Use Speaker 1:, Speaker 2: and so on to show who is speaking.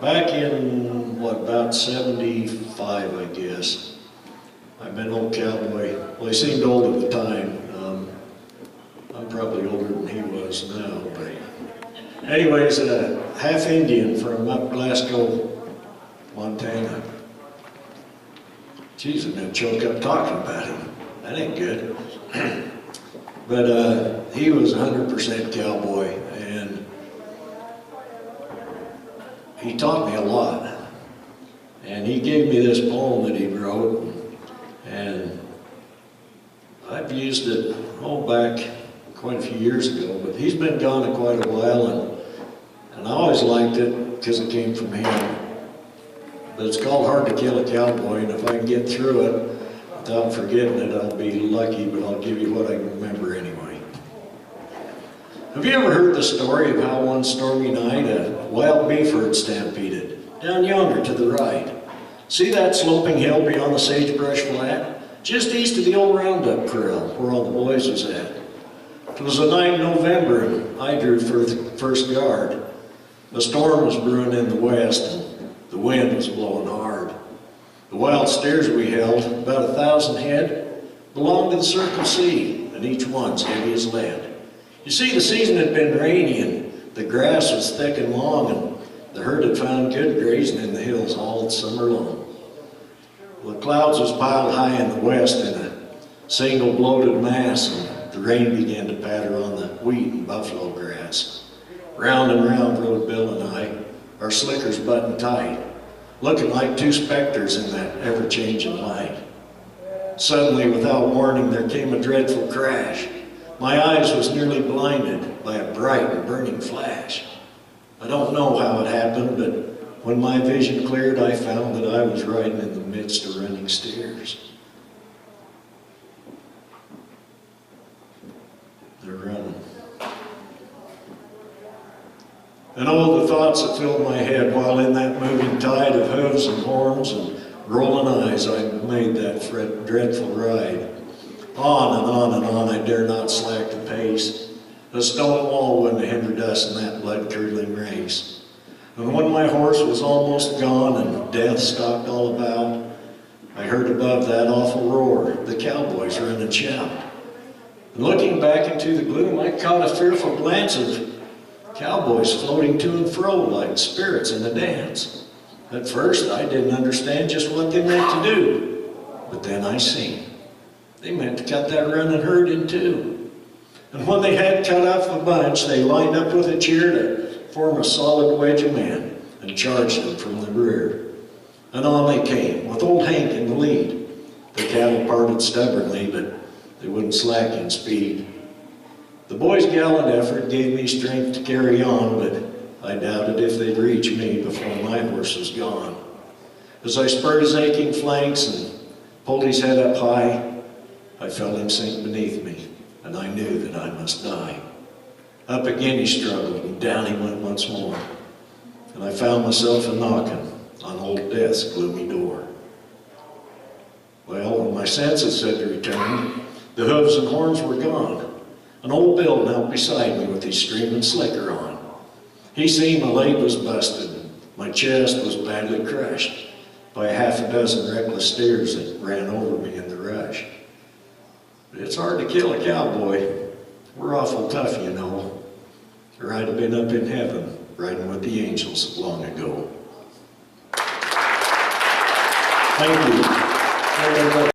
Speaker 1: Back in, what, about 75, I guess. I met an old cowboy. Well, he seemed old at the time. I'm probably older than he was now, but anyways, half Indian from up Glasgow, Montana. Jeez, I'm gonna choke up talking about him. That ain't good. But he was 100% cowboy, and he taught me a lot. And he gave me this poem that he wrote, and I've used it, back quite a few years ago, but he's been gone quite a while, and I always liked it because it came from him. But it's called Hard to Kill a Cowboy, and if I can get through it without forgetting it, I'll be lucky, but I'll give you what I can remember anyway. Have you ever heard the story of how one stormy night a wild beef herd stampeded down yonder to the right? See that sloping hill beyond the sagebrush flat? Just east of the old roundup corral where all the boys was at. It was a night in November, and I drew first guard. A storm was brewing in the west, and the wind was blowing hard. The wild steers we held, about 1,000 head, belonged to the Circle C, and each one's heavy as lead. You see, the season had been rainy, and the grass was thick and long, and the herd had found good grazing in the hills all summer long. Well, the clouds was piled high in the west in a single bloated mass, and the rain began to patter on the wheat and buffalo grass. Round and round rode Bill and I, our slickers buttoned tight, looking like two specters in that ever-changing light. Suddenly, without warning, there came a dreadful crash. My eyes was nearly blinded by a bright and burning flash. I don't know how it happened, but when my vision cleared, I found that I was riding in the midst of running steers. They're running. And oh, the thoughts that filled my head while in that moving tide of hooves and horns and rolling eyes, I made that dreadful ride. On and on and on, I dare not slack the pace. A stone wall wouldn't have hindered us in that blood-curdling race. And when my horse was almost gone and death stalked all about, I heard above that awful roar the cowboys run and shout. And looking back into the gloom, I caught a fearful glance of cowboys floating to and fro like spirits in a dance. At first, I didn't understand just what they meant to do, but then I seen. They meant to cut that running herd in two. And when they had cut off the bunch, they lined up with a cheer to form a solid wedge of men and charged them from the rear. And on they came, with old Hank in the lead. The cattle parted stubbornly, but they wouldn't slack in speed. The boys' gallant effort gave me strength to carry on, but I doubted if they'd reach me before my horse was gone. As I spurred his aching flanks and pulled his head up high, I felt him sink beneath me, and I knew that I must die. Up again he struggled, and down he went once more, and I found myself a-knocking on old Death's gloomy door. Well, when my senses had returned, the hooves and horns were gone, and old Bill knelt beside me with his streaming slicker on. He seen my leg was busted, and my chest was badly crushed by 6 reckless steers that ran over me in the rush. But it's hard to kill a cowboy. We're awful tough, you know, or I'd have been up in heaven riding with the angels long ago. Thank you.